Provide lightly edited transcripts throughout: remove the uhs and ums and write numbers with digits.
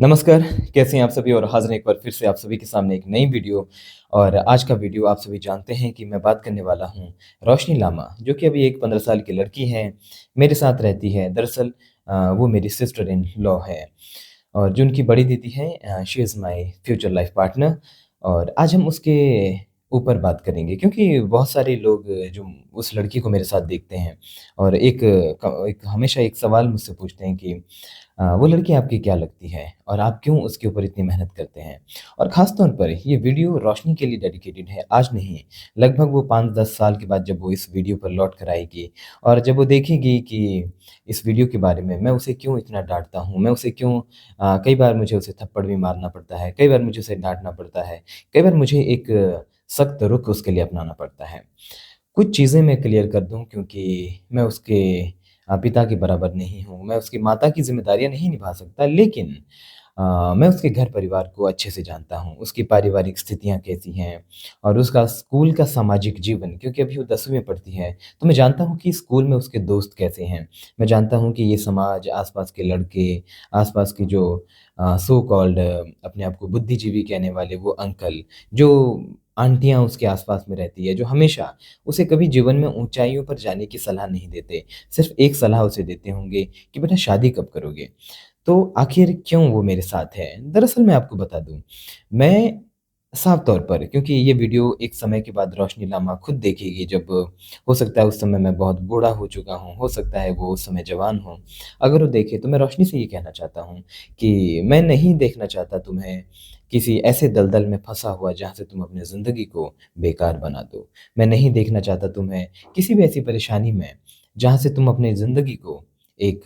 नमस्कार, कैसे हैं आप सभी और हाज़िर हैं एक बार फिर से आप सभी के सामने एक नई वीडियो। और आज का वीडियो आप सभी जानते हैं कि मैं बात करने वाला हूँ रोशनी लामा, जो कि अभी एक 15 साल की लड़की है, मेरे साथ रहती है। दरअसल वो मेरी सिस्टर इन लॉ है और जो उनकी बड़ी दीदी है she is my future life partner. और आज हम उसके ऊपर बात करेंगे क्योंकि बहुत सारे लोग जो उस लड़की को मेरे साथ देखते हैं और एक हमेशा एक सवाल मुझसे पूछते हैं कि वो लड़की आपकी क्या लगती है और आप क्यों उसके ऊपर इतनी मेहनत करते हैं? और ख़ास तौर पर ये वीडियो रोशनी के लिए डेडिकेटेड है, आज नहीं, लगभग वो 5-10 साल के बाद जब वो इस वीडियो पर लौट कर आएगी और जब वो देखेगी कि इस वीडियो के बारे में मैं उसे क्यों इतना डाँटता हूँ, मैं उसे क्यों कई बार मुझे उसे थप्पड़ भी मारना पड़ता है, कई बार मुझे उसे डाँटना पड़ता है, कई बार मुझे एक सख्त रुख उसके लिए अपनाना पड़ता है। कुछ चीज़ें मैं क्लियर कर दूँ क्योंकि मैं उसके पिता के बराबर नहीं हूँ, मैं उसकी माता की ज़िम्मेदारियाँ नहीं निभा सकता, लेकिन मैं उसके घर-परिवार को अच्छे से जानता हूँ, उसकी पारिवारिक स्थितियाँ कैसी हैं और उसका स्कूल का सामाजिक जीवन, क्योंकि अभी वो 10वीं में पढ़ती है, तो मैं जानता हूँ कि स्कूल में उसके दोस्त कैसे हैं। मैं जानता हूँ कि ये समाज, आस-पास के लड़के, आस-पास के जो सो कॉल्ड अपने आप को बुद्धिजीवी कहने वाले वो अंकल, जो आंटियाँ उसके आस-पास में रहती है, जो हमेशा उसे कभी जीवन में ऊँचाइयों पर जाने की सलाह नहीं देते। सिर्फ़ एक सलाह उसे देते होंगे कि बेटा शादी कब करोगे? तो आखिर क्यों वो मेरे साथ है? दरअसल मैं आपको बता दूँ, मैं साफ़ तौर पर, क्योंकि ये वीडियो एक समय के बाद रोशनी लामा खुद देखेगी, जब हो सकता है उस समय मैं बहुत बूढ़ा हो चुका हूँ, हो सकता है वो उस समय जवान हो। अगर वो देखे तो मैं रोशनी से ये कहना चाहता हूँ कि मैं नहीं देखना चाहता तुम्हें किसी ऐसे दलदल में फँसा हुआ जहाँ से तुम अपनी ज़िंदगी को बेकार बना दो। मैं नहीं देखना चाहता तुम्हें किसी भी ऐसी परेशानी में जहाँ से तुम अपनी ज़िंदगी को एक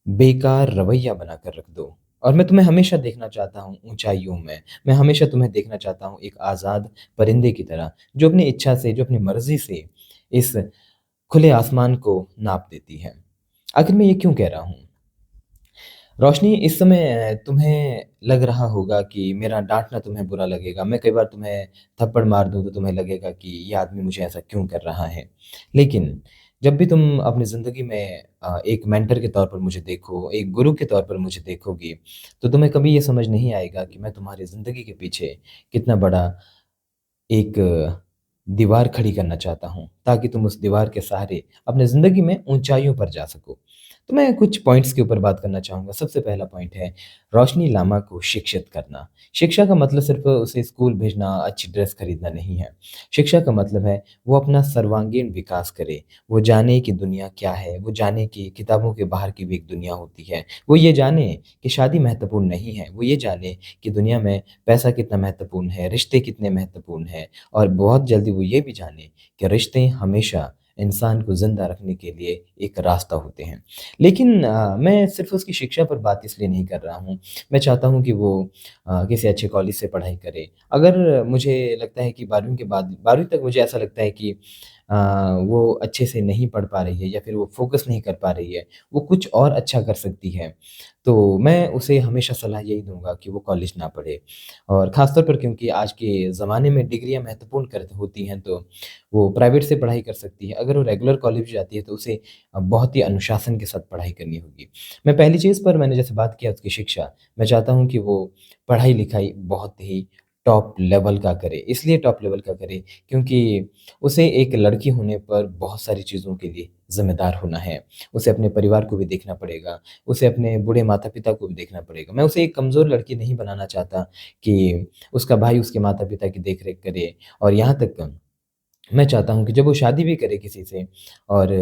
बेकार रवैया बनाकर रख दो। और मैं तुम्हें हमेशा देखना चाहता हूँ ऊँचाइयों में। मैं हमेशा तुम्हें देखना चाहता हूँ एक आज़ाद परिंदे की तरह, जो अपनी इच्छा से, जो अपनी मर्ज़ी से इस खुले आसमान को नाप देती है। आखिर मैं ये क्यों कह रहा हूँ? रोशनी, इस समय तुम्हें लग रहा होगा कि मेरा डाँटना तुम्हें बुरा लगेगा। मैं कई बार तुम्हें थप्पड़ मार दूँ तो तुम्हें लगेगा कि ये आदमी मुझे ऐसा क्यों कर रहा है। लेकिन जब भी तुम अपनी ज़िंदगी में एक मेंटर के तौर पर मुझे देखो, एक गुरु के तौर पर मुझे देखोगी, तो तुम्हें कभी ये समझ नहीं आएगा कि मैं तुम्हारी ज़िंदगी के पीछे कितना बड़ा एक दीवार खड़ी करना चाहता हूँ, ताकि तुम उस दीवार के सहारे अपनी ज़िंदगी में ऊँचाइयों पर जा सको। तो मैं कुछ पॉइंट्स के ऊपर बात करना चाहूँगा। सबसे पहला पॉइंट है रोशनी लामा को शिक्षित करना। शिक्षा का मतलब सिर्फ़ उसे स्कूल भेजना, अच्छी ड्रेस खरीदना नहीं है। शिक्षा का मतलब है वो अपना सर्वांगीण विकास करे, वो जाने कि दुनिया क्या है, वो जाने कि किताबों के बाहर की भी एक दुनिया होती है। वो ये जाने कि शादी महत्वपूर्ण नहीं है, वो ये जाने कि दुनिया में पैसा कितना महत्वपूर्ण है, रिश्ते कितने महत्वपूर्ण हैं। और बहुत जल्दी वो ये भी जाने कि रिश्ते हमेशा इंसान को ज़िंदा रखने के लिए एक रास्ता होते हैं। लेकिन मैं सिर्फ़ उसकी शिक्षा पर बात इसलिए नहीं कर रहा हूँ। मैं चाहता हूँ कि वो किसी अच्छे कॉलेज से पढ़ाई करे। अगर मुझे लगता है कि 12वीं के बाद 12वीं तक मुझे ऐसा लगता है कि अ, वो अच्छे से नहीं पढ़ पा रही है या फिर वो फ़ोकस नहीं कर पा रही है, वो कुछ और अच्छा कर सकती है। तो मैं उसे हमेशा सलाह यही दूँगा कि वो कॉलेज ना पढ़े। और ख़ास तौर पर क्योंकि आज के ज़माने में डिग्रियाँ महत्वपूर्ण कर होती हैं, तो वो प्राइवेट से पढ़ाई कर सकती है। अगर वो रेगुलर कॉलेज जाती है तो उसे बहुत ही अनुशासन के साथ पढ़ाई करनी होगी। मैं पहली चीज़ पर मैंने जैसे बात किया उसकी शिक्षा, मैं चाहता हूँ कि वो पढ़ाई-लिखाई बहुत ही टॉप लेवल का करे। इसलिए टॉप लेवल का करे क्योंकि उसे एक लड़की होने पर बहुत सारी चीज़ों के लिए ज़िम्मेदार होना है। उसे अपने परिवार को भी देखना पड़ेगा, उसे अपने बूढ़े माता-पिता को भी देखना पड़ेगा। मैं उसे एक कमज़ोर लड़की नहीं बनाना चाहता कि उसका भाई उसके माता-पिता की देख-रेख करे। और यहाँ तक मैं चाहता हूँ कि जब वो शादी भी करे किसी से और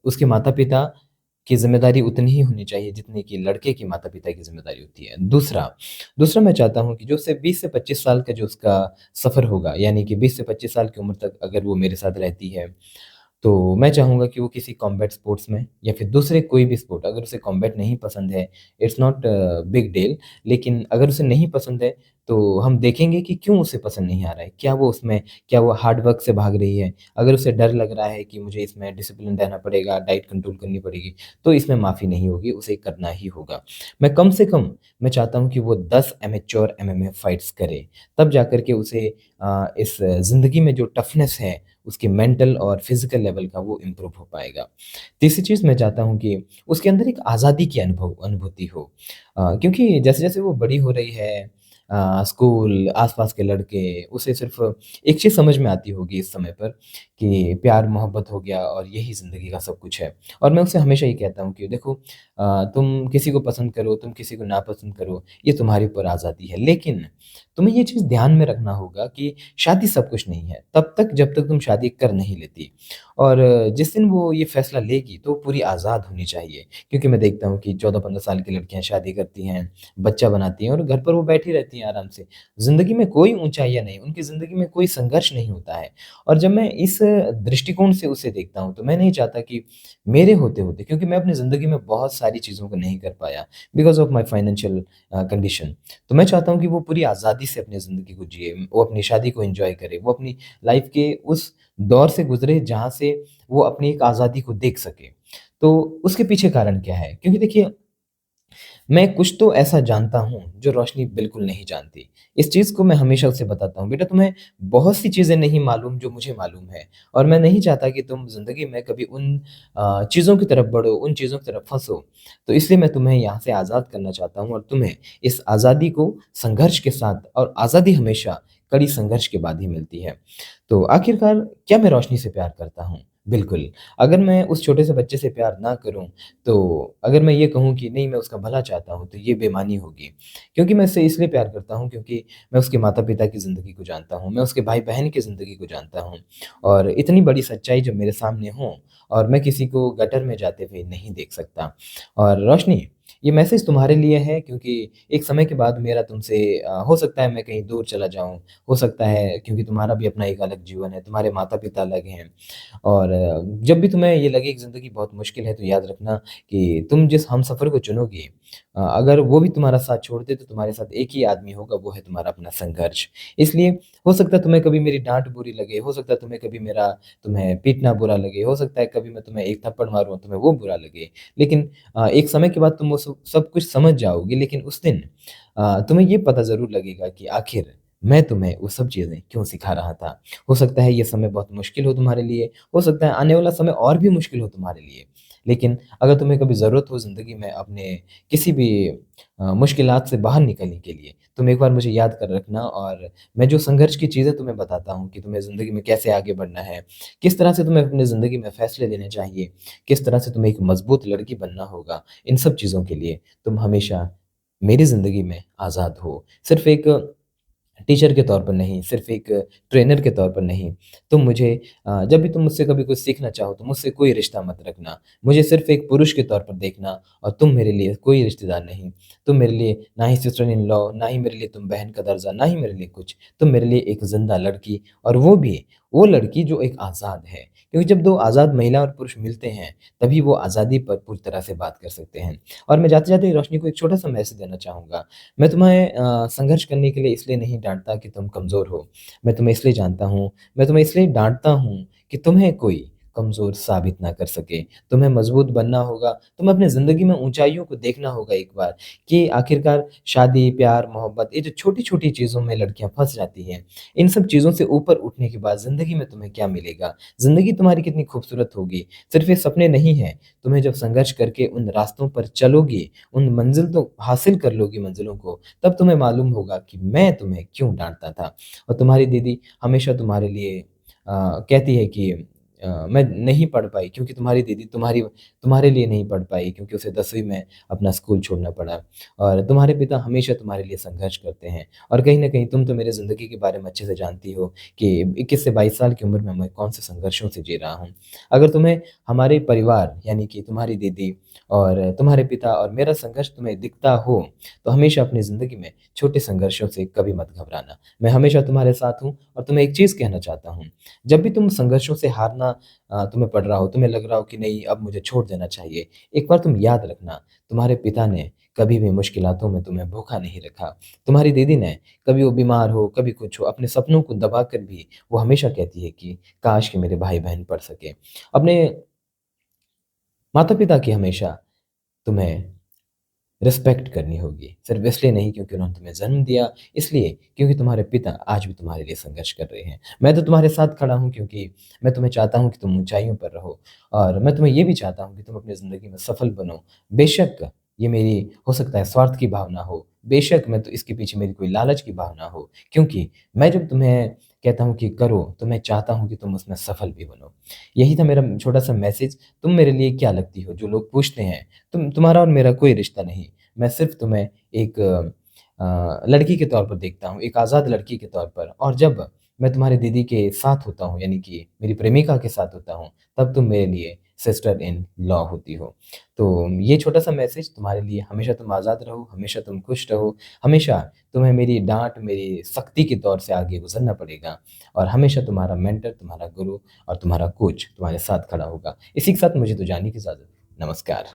उसके माता-पिता की ज़िम्मेदारी उतनी ही होनी चाहिए जितनी कि लड़के के माता-पिता की ज़िम्मेदारी होती है। दूसरा दूसरा मैं चाहता हूँ कि जो उससे 20 से 25 साल का जो उसका सफ़र होगा, यानी कि 20 से 25 साल की उम्र तक अगर वो मेरे साथ रहती है, तो मैं चाहूँगा कि वो किसी कॉम्बैट स्पोर्ट्स में या फिर दूसरे कोई भी स्पोर्ट, अगर उसे कॉम्बैट नहीं पसंद है, इट्स नॉट बिग डील, लेकिन अगर उसे नहीं पसंद है, तो हम देखेंगे कि क्यों उसे पसंद नहीं आ रहा है। क्या वो हार्ड वर्क से भाग रही है? अगर उसे डर लग रहा है कि मुझे इसमें डिसिप्लिन रहना पड़ेगा, डाइट कंट्रोल करनी पड़ेगी, तो इसमें माफ़ी नहीं होगी, उसे करना ही होगा। मैं कम से कम मैं चाहता हूँ कि वो 10 एमेच्योर एमएमए फाइट्स करे, तब जाकर के उसे इस ज़िंदगी में जो टफ़नेस है, उसकी मेंटल और फिज़िकल लेवल का वो इम्प्रूव हो पाएगा। तीसरी चीज़ मैं चाहता हूँ कि उसके अंदर एक आज़ादी की अनुभूति हो। क्योंकि जैसे-जैसे वो बड़ी हो रही है स्कूल, आस-पास के लड़के, उसे सिर्फ़ एक चीज़ समझ में आती होगी इस समय पर कि प्यार-मोहब्बत हो गया और यही ज़िंदगी का सब कुछ है। और मैं उसे हमेशा ये कहता हूँ कि देखो तुम किसी को पसंद करो, तुम किसी को नापसंद करो, ये तुम्हारे ऊपर आज़ादी है। लेकिन तुम्हें ये चीज़ ध्यान में रखना होगा कि शादी सब कुछ नहीं है, तब तक जब तक तुम शादी कर नहीं लेती। और जिस दिन वो ये फ़ैसला लेगी तो पूरी आज़ाद होनी चाहिए। क्योंकि मैं देखता हूँ कि 14-15 साल की लड़कियाँ शादी करती हैं, बच्चा बनाती हैं और घर पर वो बैठी रहती हैं आराम से। ज़िंदगी में कोई ऊँचाइयाँ नहीं, उनकी ज़िंदगी में कोई संघर्ष नहीं होता है। और जब मैं इस दृष्टिकोण से उसे देखता हूँ, तो मैं नहीं चाहता कि मेरे होते-होते, क्योंकि मैं अपनी ज़िंदगी में बहुत सारी चीज़ों को नहीं कर पाया because of my financial condition. तो मैं चाहता हूँ कि वो पूरी आज़ादी से अपनी ज़िंदगी को जिए, वो अपनी शादी को एन्जॉय करे, वो अपनी लाइफ़ के उस दौर से गुज़रे जहाँ से वो अपनी एक आज़ादी को देख सके। तो उसके पीछे कारण क्या है? क्योंकि देखिए मैं कुछ तो ऐसा जानता हूँ, जो रोशनी बिल्कुल नहीं जानती। इस चीज़ को मैं हमेशा उसे बताता हूँ, बेटा तुम्हें बहुत सी चीज़ें नहीं मालूम जो मुझे मालूम है और मैं नहीं चाहता कि तुम ज़िंदगी में कभी उन चीज़ों की तरफ बढ़ो, उन चीज़ों की तरफ फँसो। तो इसलिए मैं तुम्हें यहाँ से आज़ाद करना चाहता हूँ और तुम्हें इस आज़ादी को संघर्ष के साथ, और आज़ादी हमेशा कड़ी संघर्ष के बाद ही मिलती है। तो आखिरकार क्या मैं रोशनी से प्यार करता हूँ? बिल्कुल। अगर मैं उस छोटे से बच्चे से प्यार ना करूँ, तो अगर मैं ये कहूँ कि नहीं मैं उसका भला चाहता हूँ, तो ये बेईमानी होगी। क्योंकि मैं उससे इसलिए प्यार करता हूँ क्योंकि मैं उसके माता-पिता की ज़िंदगी को जानता हूँ, मैं उसके भाई-बहन की ज़िंदगी को जानता हूँ और इतनी बड़ी सच्चाई जब मेरे सामने हो और मैं किसी को गटर में जाते हुए नहीं देख सकता। और रोशनी, ये मैसेज तुम्हारे लिए है क्योंकि एक समय के बाद मेरा तुमसे हो सकता है मैं कहीं दूर चला जाऊँ, हो सकता है क्योंकि तुम्हारा भी अपना एक अलग जीवन है, तुम्हारे माता-पिता अलग हैं। और जब भी तुम्हें ये लगे कि ज़िंदगी बहुत मुश्किल है, तो याद रखना कि तुम जिस हमसफ़र को चुनोगे अगर वो भी तुम्हारा साथ छोड़ दे, तो तुम्हारे साथ एक ही आदमी होगा, वो है तुम्हारा अपना संघर्ष। इसलिए हो सकता है तुम्हें कभी मेरी डाँट बुरी लगे, हो सकता है तुम्हें पीटना बुरा लगे, हो सकता है कभी मैं तुम्हें एक थप्पड़ मारूँ, तुम्हें वो बुरा लगे। लेकिन एक समय के बाद तुम वो सब कुछ समझ जाओगे, लेकिन उस दिन तुम्हें ये पता ज़रूर लगेगा कि आखिर मैं तुम्हें वो सब चीज़ें क्यों सिखा रहा था। हो सकता है ये समय बहुत मुश्किल हो तुम्हारे लिए, हो सकता है आने वाला समय और भी मुश्किल हो तुम्हारे लिए। लेकिन अगर तुम्हें कभी ज़रूरत हो ज़िंदगी में अपने किसी भी मुश्किलात से बाहर निकलने के लिए, तुम एक बार मुझे याद कर रखना और मैं जो संघर्ष की चीज़ें तुम्हें बताता हूँ कि तुम्हें ज़िंदगी में कैसे आगे बढ़ना है, किस तरह से तुम्हें अपनी ज़िंदगी में फ़ैसले लेने चाहिए, किस तरह से तुम्हें एक मज़बूत लड़की बनना होगा, इन सब चीज़ों के लिए तुम हमेशा मेरी ज़िंदगी में आज़ाद हो। सिर्फ़ एक टीचर के तौर पर नहीं, सिर्फ़ एक ट्रेनर के तौर पर नहीं, तुम मुझे जब भी तुम मुझसे कभी कुछ सीखना चाहो, तो मुझसे कोई रिश्ता मत रखना। मुझे सिर्फ़ एक पुरुष के तौर पर देखना और तुम मेरे लिए कोई रिश्तेदार नहीं। तुम मेरे लिए ना ही सिस्टर इन लॉ, ना ही मेरे लिए तुम बहन का दर्जा, ना ही मेरे लिए कुछ। तुम मेरे लिए एक ज़िंदा लड़की, और वो भी वो लड़की जो एक आज़ाद है। क्योंकि जब 2 आज़ाद महिला और पुरुष मिलते हैं, तभी वो आज़ादी पर पूरी तरह से बात कर सकते हैं। और मैं जाते-जाते रोशनी को एक छोटा-सा मैसेज देना चाहूँगा। मैं तुम्हें संघर्ष करने के लिए इसलिए नहीं डाँटता कि तुम कमज़ोर हो। मैं तुम्हें इसलिए डाँटता हूँ कि तुम्हें कोई कमज़ोर साबित ना कर सके। तुम्हें मज़बूत बनना होगा, तुम्हें अपनी ज़िंदगी में ऊँचाइयों को देखना होगा एक बार कि आखिरकार शादी, प्यार, मोहब्बत, ये जो छोटी-छोटी चीज़ों में लड़कियाँ फँस जाती हैं, इन सब चीज़ों से ऊपर उठने के बाद ज़िंदगी में तुम्हें क्या मिलेगा? ज़िंदगी तुम्हारी कितनी खूबसूरत होगी। सिर्फ़ ये सपने नहीं हैं, तुम्हें जब संघर्ष करके उन रास्तों पर चलोगे, उन मंज़िल तो हासिल कर लोगी मंज़िलों को, तब तुम्हें मालूम होगा कि मैं तुम्हें क्यों डाँटता था। और तुम्हारी दीदी हमेशा तुम्हारे लिए कहती है कि मैं नहीं पढ़ पाई क्योंकि तुम्हारी दीदी तुम्हारे लिए नहीं पढ़ पाई क्योंकि उसे 10वीं में अपना स्कूल छोड़ना पड़ा। और तुम्हारे पिता हमेशा तुम्हारे लिए संघर्ष करते हैं और कहीं न कहीं तुम तो मेरी ज़िंदगी के बारे में अच्छे से जानती हो कि 21 से 22 साल की उम्र में मैं कौन-से संघर्षों से जी रहा हूँ। अगर तुम्हें हमारे परिवार यानी कि तुम्हारी दीदी और तुम्हारे पिता और मेरा संघर्ष तुम्हें दिखता हो, तो हमेशा अपनी ज़िंदगी में छोटे संघर्षों से कभी मत घबराना। मैं हमेशा तुम्हारे साथ हूँ और तुम्हें एक चीज़ कहना चाहता हूँ, जब भी तुम संघर्षों से हारना तुम्हें पड़ रहा हो, तुम्हें लग रहा हो कि नहीं अब मुझे छोड़ देना चाहिए, एक बार तुम याद रखना, तुम्हारे पिता ने कभी भी मुश्किलातों में तुम्हें भूखा नहीं रखा। तुम्हारी दीदी ने कभी वो बीमार हो, कभी कुछ हो, अपने सपनों को दबाकर भी वो हमेशा कहती है कि काश कि मेरे भाई-बहन पढ़ सकें। अपने माता-पिता की हमेशा तुम्हें रिस्पेक्ट करनी होगी। सिर्फ़ इसलिए नहीं क्योंकि उन्होंने तुम्हें जन्म दिया, इसलिए क्योंकि तुम्हारे पिता आज भी तुम्हारे लिए संघर्ष कर रहे हैं। मैं तो तुम्हारे साथ खड़ा हूँ क्योंकि मैं तुम्हें चाहता हूँ कि तुम ऊँचाइयों पर रहो और मैं तुम्हें ये भी चाहता हूँ कि तुम अपनी ज़िंदगी में सफल बनो। बेशक ये मेरी हो सकता है स्वार्थ की भावना हो, बेशक मैं तो इसके पीछे मेरी कोई लालच की भावना हो, क्योंकि मैं जब तुम्हें कहता हूँ कि करो, तो मैं चाहता हूँ कि तुम उसमें सफल भी बनो। यही था मेरा छोटा-सा मैसेज। तुम मेरे लिए क्या लगती हो? जो लोग पूछते हैं, तुम्हारा और मेरा कोई रिश्ता नहीं। मैं सिर्फ़ तुम्हें एक लड़की के तौर पर देखता हूँ, एक आज़ाद लड़की के तौर पर और जब मैं तुम्हारी दीदी के साथ होता हूँ, यानी कि मेरी प्रेमिका के साथ होता हूँ, तब तुम मेरे लिए सिस्टर इन लॉ होती हो। तो ये छोटा-सा मैसेज तुम्हारे लिए हमेशा तुम आज़ाद रहो, हमेशा तुम खुश रहो, हमेशा तुम्हें मेरी डाँट, मेरी सख्ती के दौर से आगे गुज़रना पड़ेगा और हमेशा तुम्हारा मेंटर, तुम्हारा गुरु और तुम्हारा कोच तुम्हारे साथ खड़ा होगा। इसी के साथ मुझे तो जाने की इजाज़त। नमस्कार।